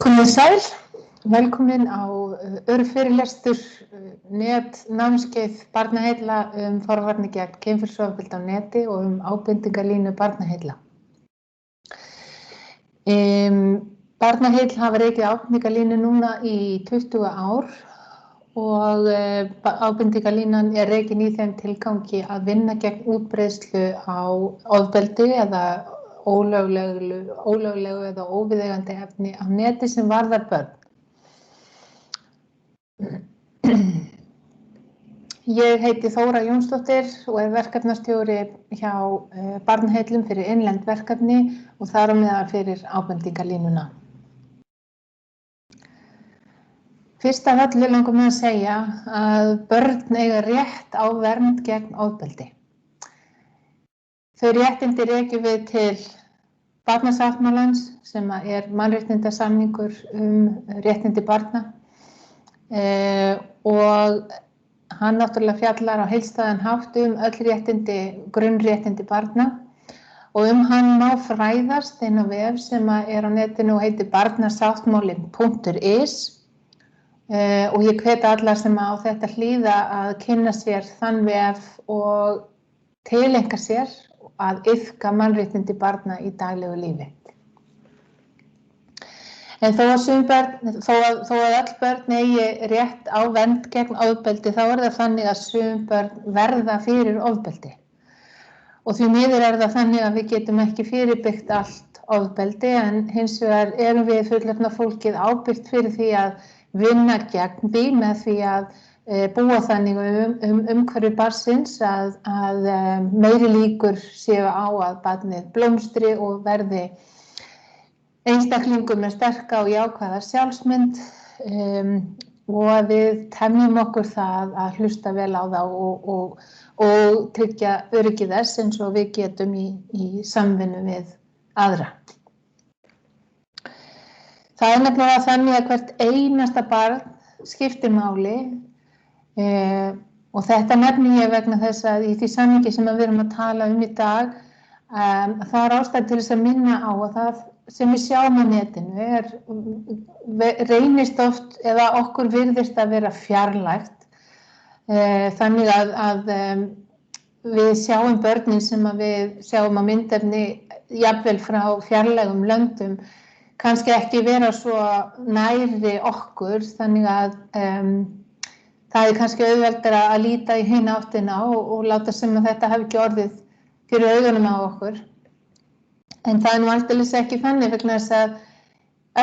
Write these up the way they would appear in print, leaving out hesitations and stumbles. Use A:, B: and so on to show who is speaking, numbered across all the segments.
A: Komið sæl, velkomin á örfyrirlestur námskeið barnaheilla forvarnir gegn kynferðisofbeldi á neti og ábendingarlínu barnaheilla. Barnaheill hafa rekið ábendingarlínu núna í 20 ár og ábendingarlínan rekin í þeim tilgangi að vinna gegn útbreiðslu á ofbeldi eða ólöglegu eða óviðeigandi efni á neti sem varðar börn. Ég heiti Þóra Jónsdóttir og verkefnastjóri hjá Barnaheillum fyrir innlend verkefni og þar á meðal fyrir ábendingarlínuna. Fyrst af öllu langar mig að segja að börn eiga rétt á vernd gegn ofbeldi. Þau réttindi rekjum við til Barnasáttmálans sem mannréttindasamningur réttindi barna og hann náttúrulega fjallar á heildstæðan hátt öll réttindi, grunnréttindi barna og hann má fræðast inn á vef sem á netinu og heitir barnasáttmálin.is og ég hvet alla sem á þetta hlýða að kynna sér þann vef og tileinka sér að iðka mannréttindi barna í daglegu lífi. En þó að öll börn eigi rétt á vernd gegn ofbeldi þá það þannig að sum börn verða fyrir ofbeldi. Og því miður það þannig að við getum ekki fyrirbyggt allt ofbeldi en hins vegar erum við fullorðna fólkið ábyrgt fyrir því að vinna gegn því með því að búa þannig umhverfi barnsins að meiri líkur séu á að barnið blómstri og verði einstaklingur með sterka og jákvæða sjálfsmynd og að við temjum okkur það að hlusta vel á það og tryggja öryggi þess eins og við getum í samvinnu við aðra. Það nefnilega þannig að hvert einasta barn skiptir máli og þetta nefni ég vegna þess að í því samhengi sem við erum að tala í dag það ástæða til þess að minna á að það sem við sjáum á netinu reynist oft eða okkur virðist að vera fjarlægt þannig að við sjáum börnin sem við sjáum á myndefni jafnvel frá fjarlægum löndum kannski ekki vera svo nærri okkur þannig að það kannski auðveldara að líta í hina áttina og láta sem að þetta hafi ekki orðið fyrir augunum á okkur. En það nú aldeilis ekki þannig vegna þess að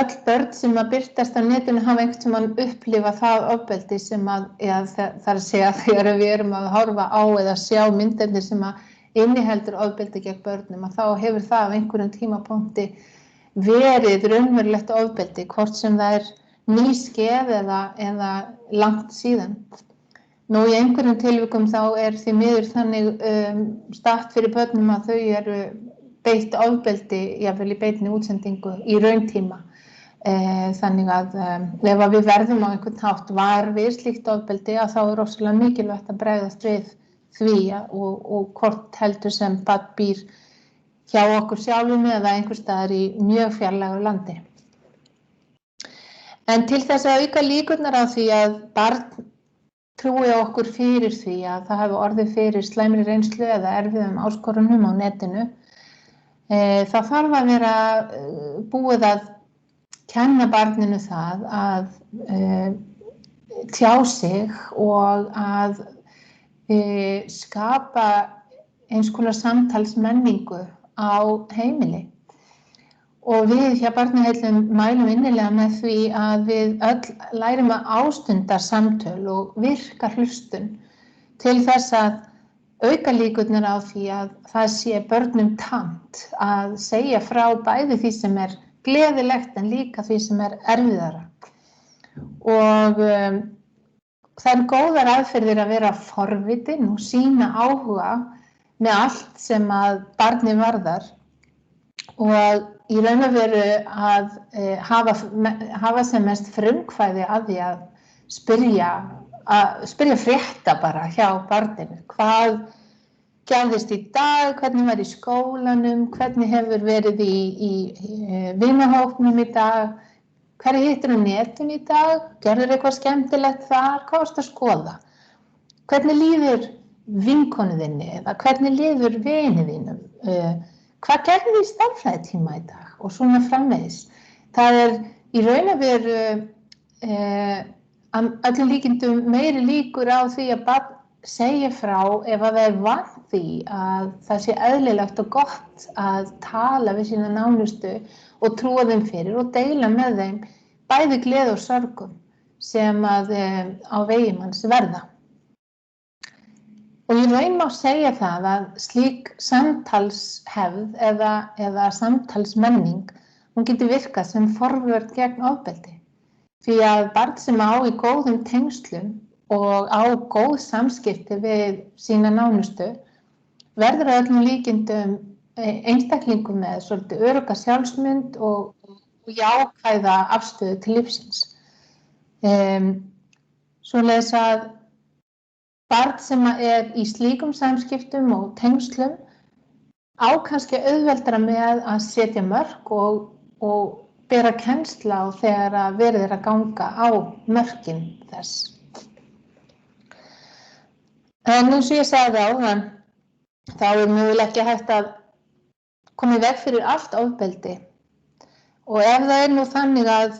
A: öll börn sem að birtast á netinu hafa einhvern tímann upplifað það ofbeldi sem það að segja þegar við erum að horfa á eða sjá myndefni sem að inniheldur ofbeldi gegn börnum að þá hefur það á einhverjum tímapunkti verið raunverulegt ofbeldi hvort sem það nýskeð eða langt síðan. Nú í einhverjum tilvikum þá því miður þannig statt fyrir börnum að þau eru beitt ofbeldi jafnvel í beinni útsendingu í rauntíma. Þannig að ef við verðum á einhvern hátt var við slíkt ofbeldi að þá rosalega mikilvægt að bregðast við því og hvort heldur sem barn býr hjá okkur sjálfum eða einhvers staðar í mjög fjarlægu landi. En til þess að auka líkurnar á því að barn trúi okkur fyrir því að það hafi orðið fyrir slæmri reynslu eða erfiðum áskorunum á netinu, það þarf að vera búið að kenna barninu það að tjá sig og að skapa eins konar samtalsmenningu á heimili. Og við hjá Barnaheillum mælum innilega með því að við öll lærum að ástunda samtöl og virka hlustun til þess að auka líkurnar á því að það sé börnum tamt að segja frá bæði því sem gleðilegt en líka því sem erfiðara. Og það góðar aðferðir að vera forvitin og sýna áhuga með allt sem að barni varðar og í raun og veru að hafa sem mest frumkvæði að því að spyrja frétta bara hjá barninu. Hvað gerðist í dag, hvernig var í skólanum, hvernig hefur verið í vinahópnum í dag, Hverju hittir á netinu í dag? Gerður eitthvað skemmtilegt þar? Hvað varstu að skoða? Hvernig líður vinkonu þinni eða hvernig líður vini þínum? Hvað gerði í stærðfræðitíma í dag? Og svona framvegis. Það í raun og veru öllum líkindum meiri líkur á því að barn segja frá ef að það vant því að það sé eðlilegt og gott að tala við sína nánustu og trúa þeim fyrir og deila með þeim bæði gleði og sorgum sem að á vegi manns verða. Og í raun má segja það að slík samtalshefð eða samtalsmenning, hún getur virkað sem forvörn gegn ofbeldi. Því að barn sem á í góðum tengslum og á góð samskipti við sína nánustu verður að öllum líkindum einstaklingum með svolítið örugga sjálfsmynd og jákvæða afstöðu til lífsins. Svoleiðis að barn sem í slíkum samskiptum og tengslum á kannski auðveldara með að setja mörk og bera kennsl á þegar að verið að ganga á mörkin þess. En eins og ég sagði áðan, þá mögulega ekki hægt að koma í veg fyrir allt ofbeldi. Og ef það nú þannig að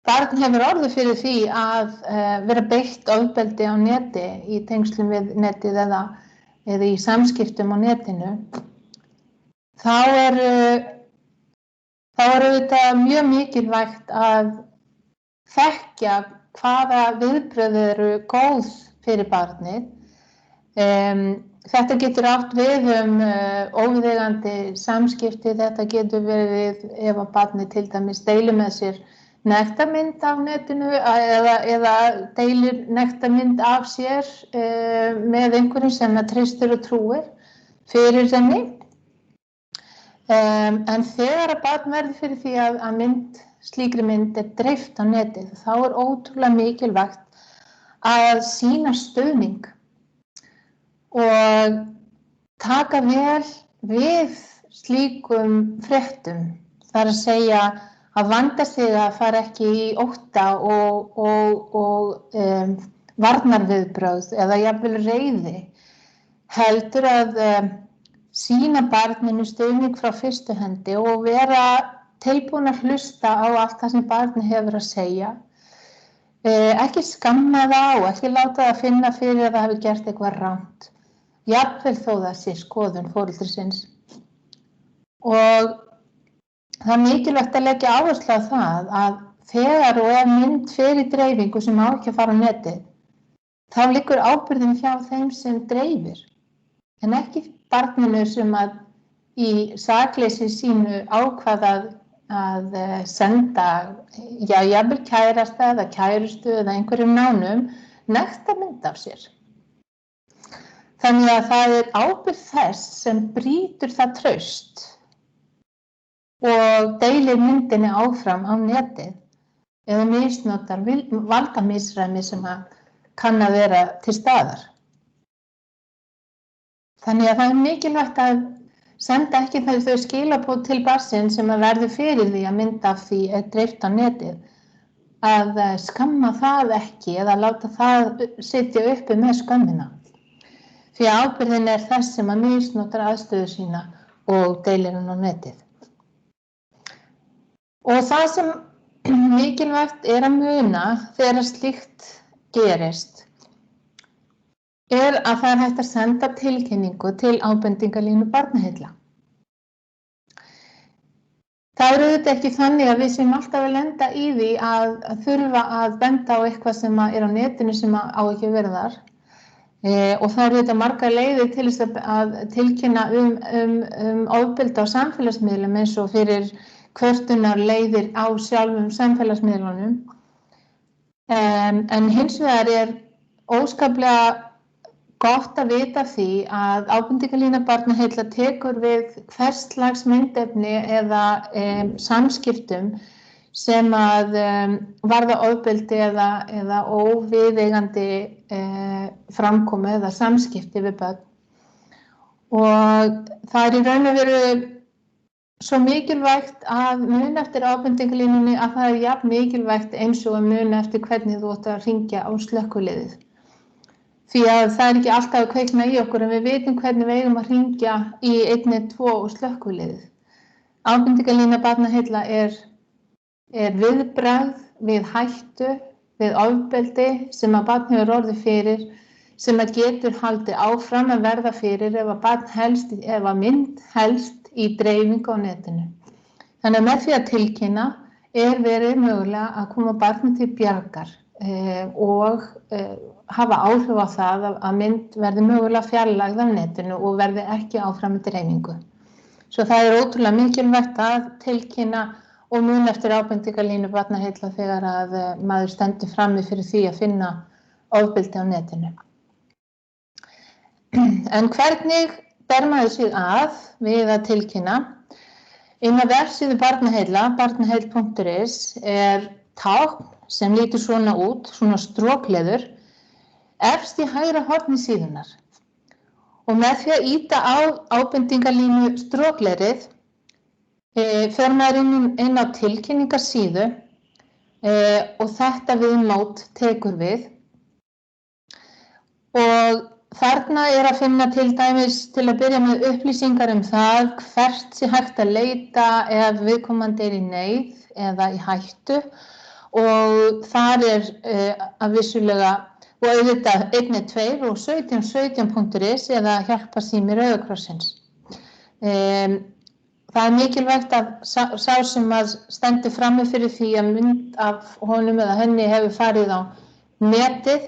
A: barn hefur orðið fyrir því að vera beitt ofbeldi á neti í tengslum við netið eða í samskiptum á netinu, þá auðvitað mjög mikilvægt að þekkja hvaða viðbrögð eru góð fyrir barnið. Þetta getur átt við óviðeigandi samskipti, þetta getur verið ef að barnið til dæmis deilir með sér nektarmynd af netinu eða deilir nektarmynd af sér með einhverjum sem það treystir og trúir fyrir henni. En þegar að barn verður fyrir því að slíkri mynd dreift á netið, þá ótrúlega mikilvægt að sýna stuðning og taka vel við slíkum fréttum. Það að segja að vanda sig að fara ekki í ótta og varnarviðbrögð eða jafnvel reiði, heldur að sýna barninu stuðning frá fyrstu hendi og vera tilbúin að hlusta á allt það sem barnið hefur að segja. Ekki skamma það og ekki láta það finna fyrir að það hafi gert eitthvað rangt. Jafnvel þó það sé skoðun foreldrisins. Og það mikilvægt að leggja áherslu á það að þegar og ef mynd fer í dreifingu sem á ekki að fara á netið, þá liggur ábyrgðin hjá þeim sem dreifir, en ekki barninu sem að í sakleysi sínu ákvað að senda, jafnvel kærasta eða kærustu eða einhverjum nánum nektarmynd af sér. Þannig að það ábyrgð þess sem brýtur það traust og deilir myndinni áfram á netið eða misnotar valdamisræmi sem kann að vera til staðar. Þannig að það mikilvægt að senda ekki þau skilaboð til barnsins sem verður fyrir því að mynd af því dreift á netið, að skamma það ekki eða láta það sitja uppi með skömmina. Því ábyrgðin þess sem að misnotar aðstöðu sína og deilir hann á netið. Og það sem mikilvægt að muna þegar slíkt gerist að það hægt að senda tilkynningu til ábendingarlínu barnaheilla. Það auðvitað ekki þannig að við séum alltaf að lenda í því að þurfa að benda á eitthvað sem á netinu sem á ekki að vera þar. Og það auðvitað margar leiðir til þess að tilkynna ofbeldi á samfélagsmiðlum eins og fyrir kvörtunar leiðir á sjálfum samfélagsmiðlunum. En hins vegar óskaplega gott að vita því að ábendingarlína barnaheilla tekur við hvers slags myndefni eða samskiptum sem að varða ofbeldi eða óviðeigandi framkomu eða samskipti við börn. Og það í raun og veru svo mikilvægt að muna eftir ábendingarlínunni að það jafn mikilvægt eins og að muna eftir hvernig þú átt að hringja á slökkviliðið. Því að það ekki alltaf að kveikna í okkur en við vitum hvernig við eigum að hringja í 112 og slökkviliðið. Ábendingarlína Barnaheilla er viðbragð við hættu, við ofbeldi sem að barn hefur orðið fyrir, sem að getur haldið áfram að verða fyrir ef að mynd helst í dreifingu á netinu. Þannig að með því að tilkynna verið mögulega að koma barni til bjargar og hafa áhrif á það að mynd verði mögulega fjarlægð af netinu og verði ekki áfram í dreifingu. Svo það ótrúlega mikilvægt að tilkynna og muna eftir ábendingarlínu Barnaheilla þegar að maður stendur frammi fyrir því að finna ofbeldi á netinu. En hvernig ber maður sig að við að tilkynna? Inn á vefsíðu Barnaheilla, barnaheill.is, tákn sem lítur svona út, svona strokleður, efst í hægra horni síðunnar. Og með því að ýta á ábendingarlínu strokleðrið fer maður inn á tilkynningarsíðu og þetta viðmót tekur við. Og þarna að finna til dæmis til að byrja með upplýsingar það hvert sé hægt að leita ef viðkomandi í neyð eða í hættu og þar að vissulega og auðvitað 112 og 1717.is eða hjálparsími Rauða krossins. Það mikilvægt að sá sem að stendur frammi fyrir því að mynd af honum eða henni hefur farið á netið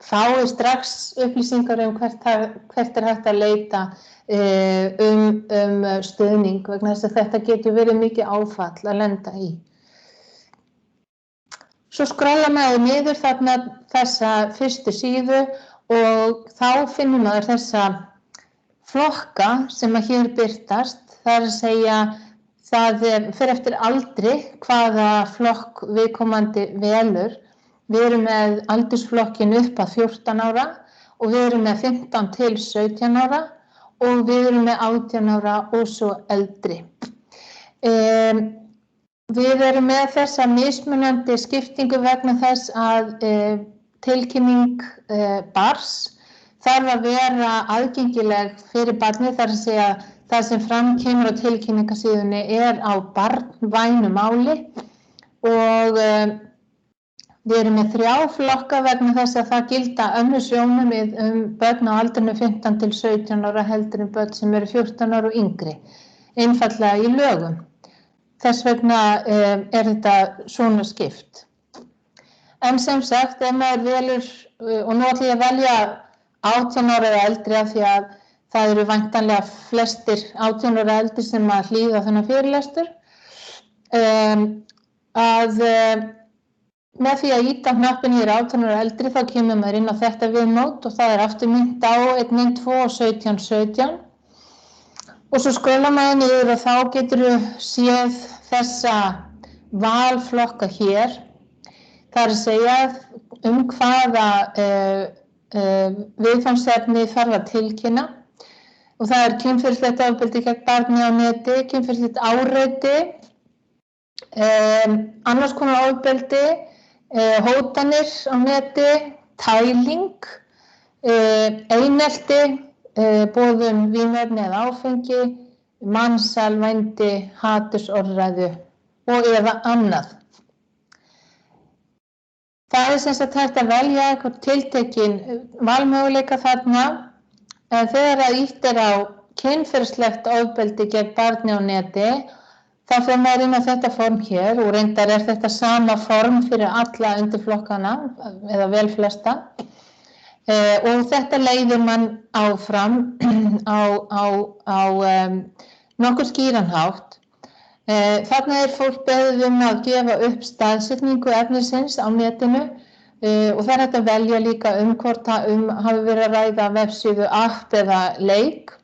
A: fái strax upplýsingar hvert hægt að leita stuðning vegna þess að þetta getur verið mikið áfall að lenda í. Svo skrolla maður niður þarna þessa fyrstu síðu og þá finnur maður þessa flokka sem að hér birtast. Það að segja, það fer eftir aldri hvaða flokk viðkomandi velur. Við erum með aldursflokkin upp að 14 ára og við erum með 15 til 17 ára og við erum með 18 ára og svo eldri. Við erum með þessa mismunandi skiptingu vegna þess að tilkynning barns þarf að vera aðgengileg fyrir barnið, þar að segja það sem fram kemur á tilkynningasíðunni á barnvænu máli og við erum með 3 flokka vegna þess að það gilda önnur sjónarmið börn á aldrinum 15 til 17 ára heldur börn sem eru 14 ára og yngri, einfaldlega í lögum. Þess vegna þetta svona skipt. En sem sagt, ef maður velur, og nú ætla ég að velja 18 ára eða eldri af því að það eru væntanlega flestir 18 ára eldri sem að hlýða þennan fyrirlestur, að með því að ýta hnappinn 18 ára eldri þá kemur maður inn á þetta viðmót og það aftur mynd á 112 og 1717. Og svo skrolla maður niður og þá getur séð þessa valflokka hér. Það að segja hvaða viðfangsefni þarf að tilkynna. Og það kynferðislegt ofbeldi gegn barni á neti, kynferðislegt áreiti, annars konar ofbeldi, hótanir á neti, tæling, einelti, boðun vímuefni eða áfengi, mansal, vændi, hatursorðræðu og eða annað. Það sem sagt hægt að velja einhvern tiltekinn valmöguleika þarna, en þegar að ýtt á kynferðislegt ofbeldi gegn barni á neti, þá fer maður inn á þetta form hér og reyndar þetta sama form fyrir alla undirflokkana eða vel flesta. Og þetta leiðir mann áfram á nokkuð skýran hátt. Þarna fólk beðið að gefa upp staðsetningu efnisins á netinu og það hægt að velja líka hvort hafi verið að ræða vefsíðu, app eða leik.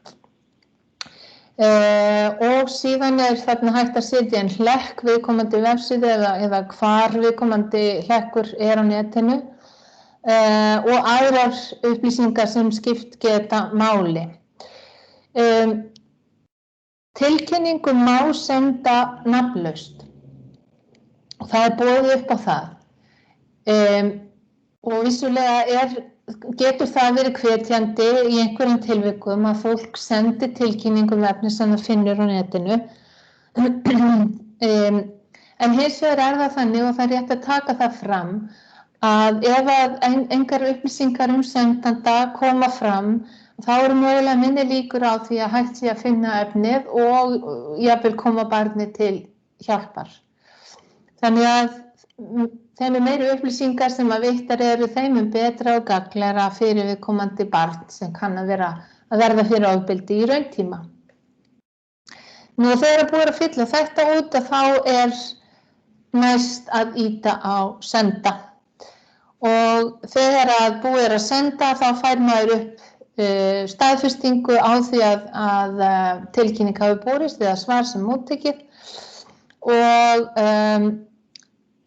A: Og síðan þarna hægt að setja inn hlekk viðkomandi vefsíðu eða hvar viðkomandi hlekkur á netinu. Og aðrar upplýsingar sem skipt geta máli. Tilkynningu má senda nafnlaust og það boðið upp á það. Og vissulega getur það verið hvetjandi í einhverjum tilvikum að fólk sendi tilkynningu um efni sem það finnur á netinu. En hins vegar það þannig og það rétt að taka það fram að ef að engar upplýsingar sendanda koma fram þá mögulega minni líkur á því að hægt sé að finna efnið og jafnvel koma barni til hjálpar. Þannig að þeim meiri upplýsingar sem að veittar eru þeim betra og gagnlegra fyrir viðkomandi barn sem kann að verða fyrir ofbeldi í rauntíma. Nú þegar búið að fylla þetta út að þá næst að ýta á senda. Og þegar að búið að senda þá fær maður upp staðfestingu á því að tilkynning hafi borist eða svar sem móttekið og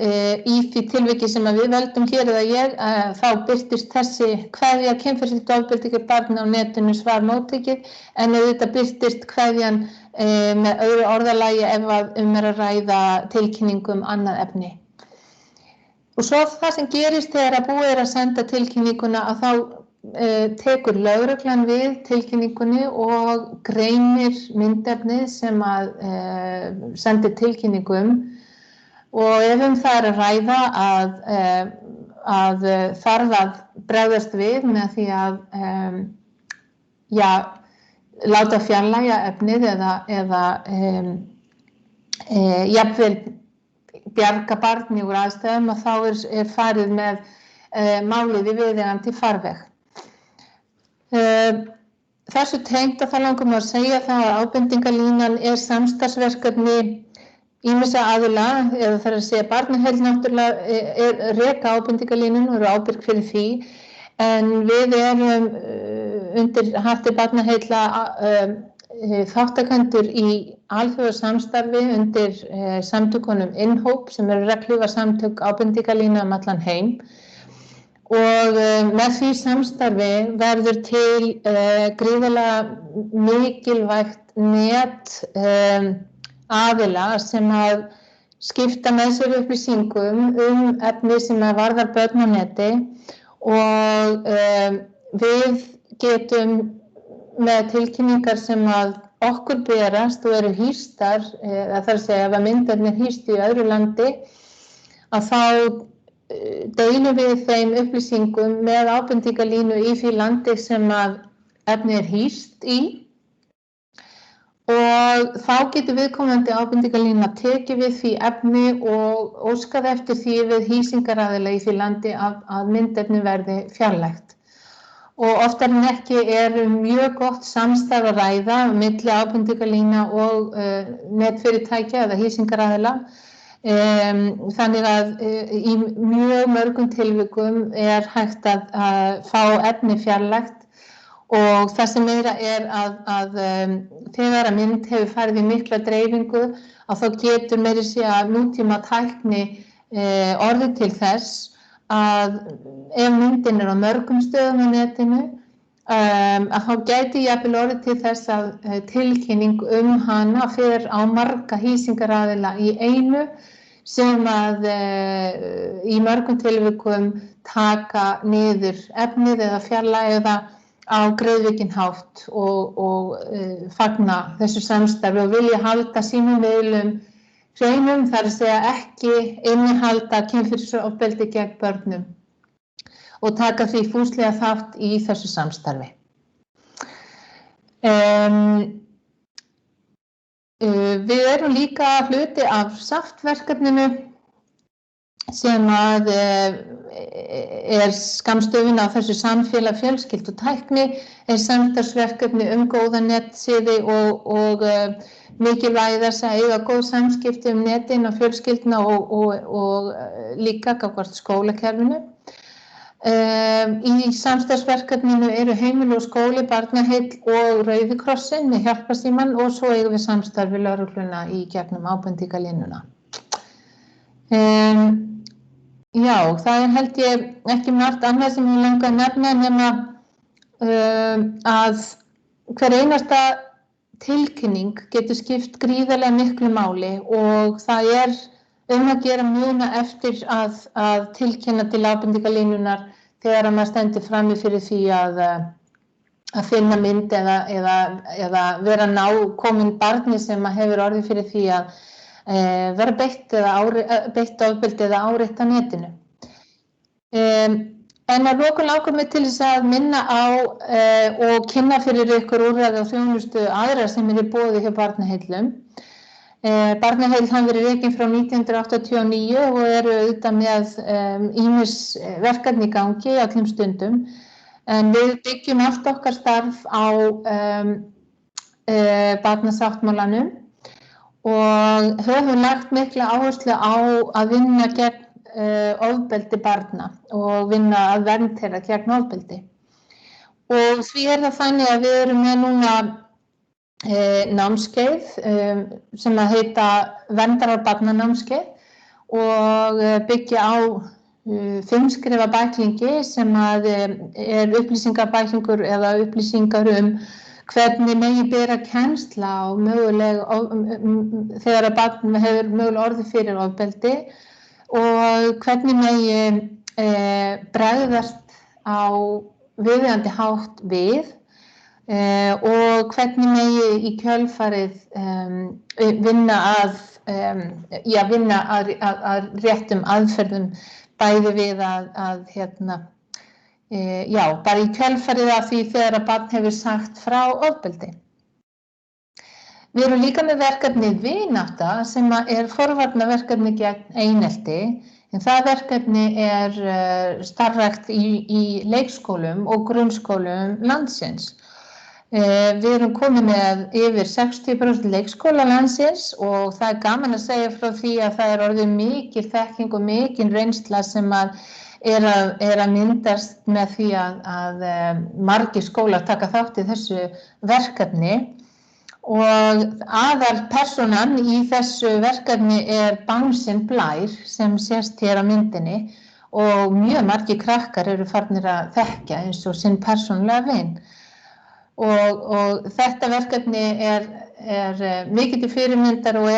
A: í því tilviki sem við veldum hér eða ég þá birtist þessi kveðja kynferðislegt ofbeldi gegn barni á netinu svar móttekið en auðvitað birtist kveðjan með öðru orðalagi ef að að ræða tilkynningu annað efni. Og svo það sem gerist þegar að búið að senda tilkynninguna að þá tekur lögreglan við tilkynningunni og greinir myndefnið sem að sendir tilkynningu og ef það að ræða að þarf að bregðast við með því að láta fjarlægja efnið eða jafnvel bjarga barni úr aðstæðum að þá farið með málið í viðeigandi farveg. Þessu tengt að það langar mig að segja það að ábendingarlínan samstarfsverkefni ýmissa aðila, eða það að segja Barnaheill náttúrulega reka ábendingarlínun og eru ábyrg fyrir því, en við undir hatti Barnaheilla þáttakendur í alþjóðasamstarfi undir samtökunum InHope sem eru regnhlífarsamtök ábendingarlína allan heim. Og með því samstarfi verður til gríðarlega mikilvægt net aðila sem að skipta með sér upplýsingum efni sem að varðar börn á neti og við getum með tilkynningar sem að okkur berast og eru hýstar, það er að segja ef að myndefni hýst í öðru landi, að þá deilum við þeim upplýsingum með ábendingarlínu í því landi sem að efni hýst í og þá getur viðkomandi ábendingarlína tekið við því efni og óskað eftir því við hýsingaraðila í því landi að myndefni verði fjarlægt. Og oftar en ekki mjög gott samstarf að ræða milli ábendingarlína og netfyrirtækja eða hýsingaraðila. Þannig að í mjög mörgum tilvikum hægt að fá efni fjarlægt og það sem meira að þegar að mynd hefur farið í mikla dreifingu að þá getur meira segja nútíma tækni orðið til þess að ef myndin á mörgum stöðum á netinu að þá gæti jafnvel orðið til þess að tilkynning hana fer á marga hýsingaraðila í einu sem að í mörgum tilvikum taka niður efnið eða fjarlægja á greiðvikinn hátt og fagna þessu samstarfi og vilja halda sínum miðlum hreinum, þar að segja ekki innihalda kynferðisofbeldi gegn börnum og taka því fúslega þátt í þessu samstarfi. Við erum líka hluti af SAFT-verkefninu sem að skammstöfun á þessu samfélag fjölskyldu og tækni samstarfsverkefni góða netsiði og mikilvægi þess að eiga góð samskipti netin og fjölskylduna og líka gagnvart skólakerfinu. Í samstarfsverkefninu eru Heimili og skóli, Barnaheill og Rauði krossinn með hjálparsímann og svo eigum við samstarf við lögregluna í gegnum ábendingarlínuna. Já, það held ég ekki margt annað sem ég langar að nefna nema að hver einasta tilkynning getur skipt gríðarlega miklu máli og það að gera muna eftir að tilkynna til ábendingarlínunnar þegar að maður stendur frammi fyrir því að finna mynd eða vera nákomin barni sem hefur orðið fyrir því að vera beitt ofbeldi eða áreitt á netinu. En að lokum langar mig til þess að minna á og kynna fyrir ykkur úrræði og þjónustu aðra sem í boði hjá Barnaheillum. Barnaheill hafa verið rekin frá 1989 og eru auðvitað með ýmis verkefni í gangi á öllum stundum. En við byggjum allt okkar starf á barnasáttmálanum og höfum lagt mikla áherslu á að vinna gegn ofbeldi barna og vinna að vernd þeirra gegn ofbeldi. Og því það þannig að við erum með núna námskeið sem að heita Verndarar barnanámskeið og byggja á 5 skrefa bæklingi sem að upplýsingabæklingur eða upplýsingar hvernig megi bera kennsla á þegar að barn hefur mögulega orðið fyrir ofbeldi og hvernig megi bregðast á viðeigandi hátt við og hvernig megi í kjölfarið vinna að réttum aðferðum bæði við bara í kjölfarið af því þegar að barn hefur sagt frá ofbeldi. Við erum líka með verkefni Vinátta sem forvarnaverkefni gegn einelti, en það verkefni starfrækt í leikskólum og grunnskólum landsins. Við erum komið með yfir 60% leikskóla landsins og það gaman að segja frá því að það orðið mikil þekking og mikil reynsla sem að myndast með því að margir skólar taka þátt í þessu verkefni. Og aðalpersonan í þessu verkefni Bánsinn Blær sem sést hér á myndinni og mjög margir krakkar eru farnir að þekkja eins og sinn persónulega vin. Og þetta verkefni mikið til fyrirmyndar og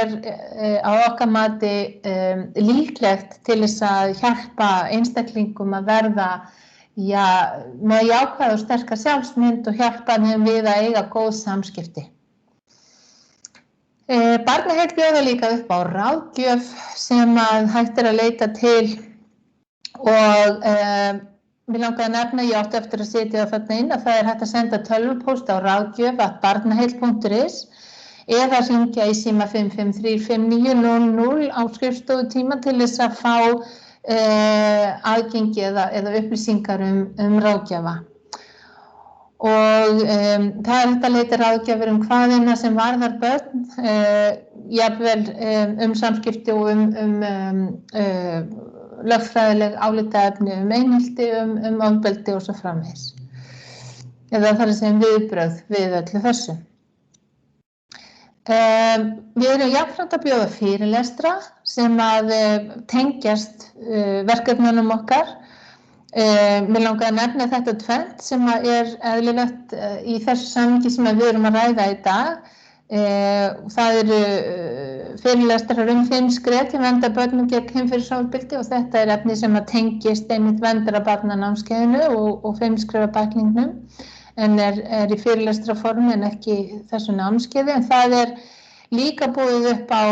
A: á okkar mati líklegt til þess að hjálpa einstaklingum að verða með jákvæða og sterka sjálfsmynd og hjálpa þeim við að eiga góð samskipti. Barnaheill bjóða líka upp á ráðgjöf sem að hægt að leita til og mér langaði að nefna, ég átti eftir að setja það þarna inn að það hægt að senda tölvupóst á ráðgjöf@barnaheill.is eða hringja í síma 553-5900 á skrifstofutíma til þess að fá aðgengi eða upplýsingar ráðgjafa. Og það hægt að leita ráðgjafir hvaðina sem varðar börn, jafnvel samskipti og lögfræðileg álitaefni einelti, ofbeldi og svo framvegis. Eða það sem viðbrögð við öllu þessu. Við erum jafnframt að bjóða fyrirlestra sem að tengjast verkefnunum okkar. Mér langaði að nefna þetta tvennt sem eðlilegt í þessu samhengi sem við erum að ræða í dag. Það eru fyrirlestrar 5 skref til verndar börnum gegn kynferðisofbeldi og þetta efni sem að tengist einmitt Verndarar barnanámskeiðinu og 5 skrefa bæklingnum en í fyrirlestraformi en ekki þessu námskeiði. En það líka boðið upp á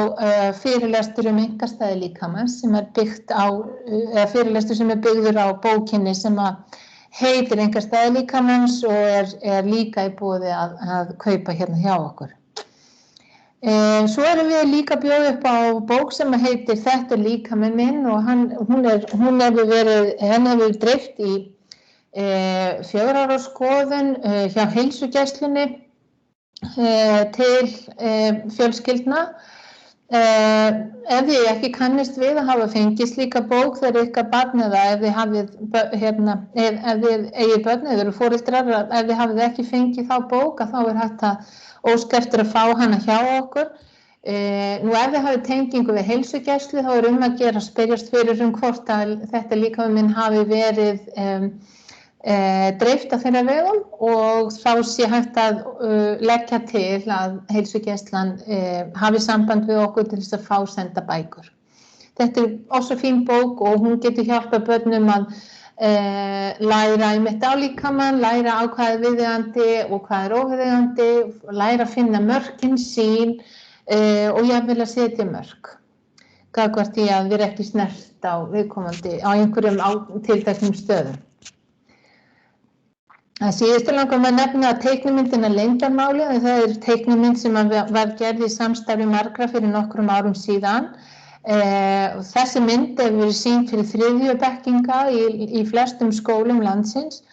A: fyrirlestur einkastæði líkamans sem byggt á, eða fyrirlestur sem byggður á bókinni sem að heitir Einkastæði líkamans og líka í boði að kaupa hérna hjá okkur. Svo erum við líka bjóð upp á bók sem heitir Þetta líkaminn minn og hún hefur dreift í 4 ára skoðun hjá heilsugæslunni til fjölskyldna. Ef þið ekki kannist við að hafa fengið slíka bók þegar ykkar barn eða ef þið eigið börn eða eru foreldrar, ef þið hafið ekki fengið þá bók þá hægt að óska eftir að fá hana hjá okkur. Nú ef þið hafið tengingu við heilsugæslu þá að gera að spyrjast fyrir hvort að þetta líkaminn minn hafi verið dreift á þeirra vegum og þá sé hægt að leggja til að heilsugæslan hafi samband við okkur til þess að fá senda bækur. Þetta også fín bók og hún getur hjálpað börnum að læra einmitt á líkamann, læra á hvað viðeigandi og hvað óviðeigandi, læra að finna mörkin sín og jafnvel að setja mörk. Gagnvart því að vera ekki snert á viðkomandi á einhverjum tilteknum stöðum. Að síðustu langar maður nefna teiknimyndina Leyndarmálið, en það teiknimynd sem var gerð í samstarfi margra fyrir nokkrum árum síðan. Þessi mynd hefur verið sýnd fyrir 3. bekkinga í flestum skólum landsins.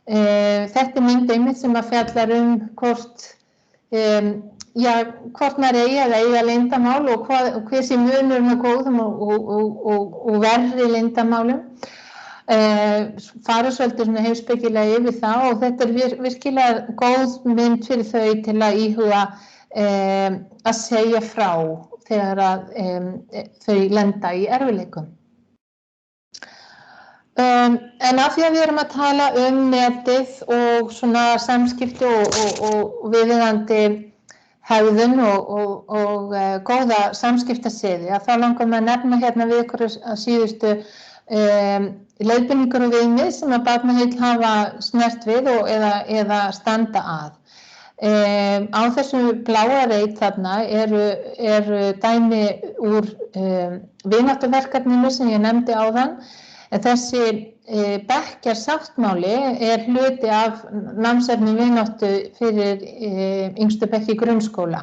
A: Þetta mynd einmitt sem að fjallar hvort maður eigi að eiga leyndarmál og hver sé munurinn á góðum og verri leyndarmálum. Fara svolítið heimspekilega yfir það og þetta virkilega góð mynd fyrir þau til að íhuga að segja frá þegar þau lenda í erfiðleikum. En af því að við erum að tala netið og svona samskipti og viðeigandi hegðun og góða samskiptasiði, að þá langar maður að nefna hérna við ykkur að síðustu leiðbeiningar og viðmið sem að barnaheill hafa snert við eða standa að. Á þessu bláa reit þarna eru dæmi úr vináttuverkefninu sem ég nefndi áðan, en þessi bekkjarsáttmáli hluti af námsefni vináttu fyrir yngstu bekk í grunnskóla.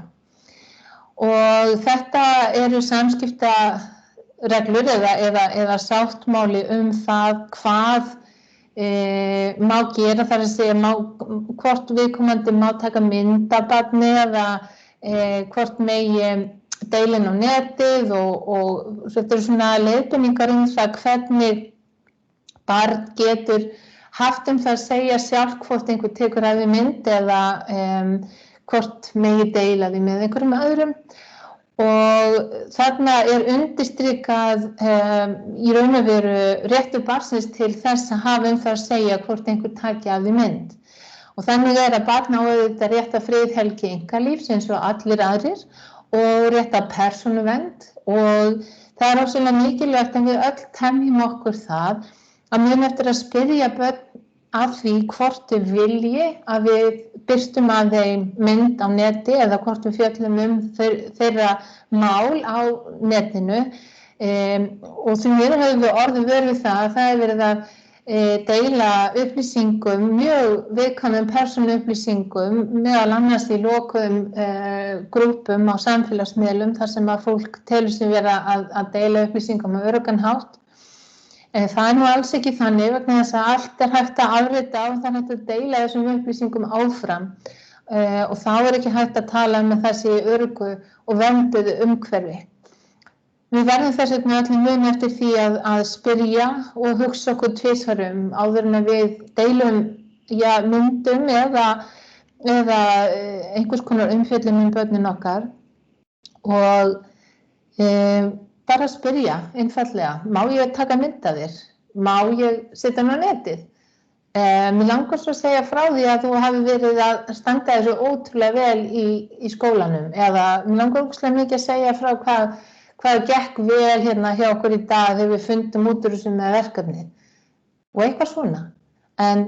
A: Og þetta eru samskiptareglur eða sáttmáli það hvað má gera, þar að segja hvort viðkomandi má taka mynd af barni eða hvort megi deila inn á netið og þetta eru svona leiðbeiningar það hvernig barn getur haft það að segja sjálf hvort einhver tekur af því mynd eða hvort megi deila því með einhverjum öðrum. Og þarna undirstrikað í raun og veru réttur barnsins til þess að hafa það að segja hvort einhver taki af því mynd. Og þannig að barn á auðvitað rétt að friðhelgi einkalífs eins og allir aðrir og rétt að persónuvernd og það ósvöldlega mikilvægt að við öll temjum okkur það að muna eftir að spyrja börn að því hvort þau vilji að við birtum að þeim mynd á neti eða hvort við fjöllum þeirra mál á netinu og því miður höfum við orðið vör við það verið að deila upplýsingum, mjög viðkvæmum persónuupplýsingum, meðal annars í lokuðum grúppum á samfélagsmiðlum þar sem að fólk telur sig vera að deila upplýsingum á öruggan hátt. Það nú alls ekki þannig vegna þess að allt hægt að afrita og það hægt að deila þessum upplýsingum áfram og þá ekki hægt að tala með þessi öruggu og vernduðu umhverfi. Við verðum þess vegna allir muna eftir því að spyrja og hugsa okkur tvisvar áður en að við deilum myndum eða einhvers konar umfjöllun börnin okkar og bara spyrja einfaldlega, má ég taka mynd af þér? Má ég setja hann á netið? Mér langar svo að segja frá því að þú hafi verið að standa þessu ótrúlega vel í skólanum eða mér langar ótrúlega mikið að segja frá hvað gekk vel hérna hjá okkur í dag þegar við fundum út úr þessu með verkefnið og eitthvað svona. En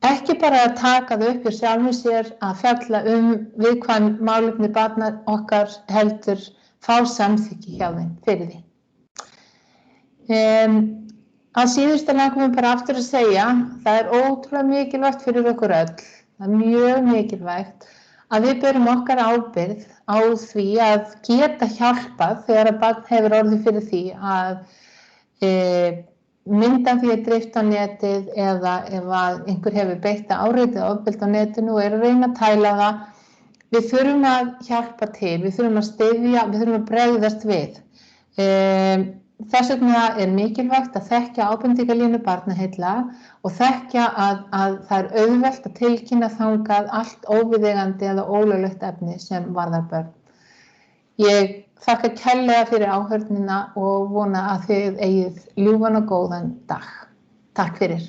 A: ekki bara að taka þau upp í sjálfum sér að fjalla viðkvæm málefni barna okkar heldur fá samþykki hjá þeim fyrir því. Að síðustu langum við bara aftur að segja, það ótrúlega mikilvægt fyrir okkur öll, það mjög mikilvægt að við berum okkar ábyrgð á því að geta hjálpað þegar að barn hefur orðið fyrir því að mynda því að dreift á netið eða ef að einhver hefur beitt áreiti eða ofbeldi á netinu og að reyna að tæla það. Við þurfum að hjálpa til, við þurfum að styðja, við þurfum að bregðast við. Þess vegna mikilvægt að þekkja ábendingarlínu barnaheilla og þekkja að það auðvelt að tilkynna þangað allt óviðeigandi eða ólöglegt efni sem varðar börn. Ég þakka kærlega fyrir áheyrnina og vona að þið eigið ljúfan og góðan dag. Takk fyrir.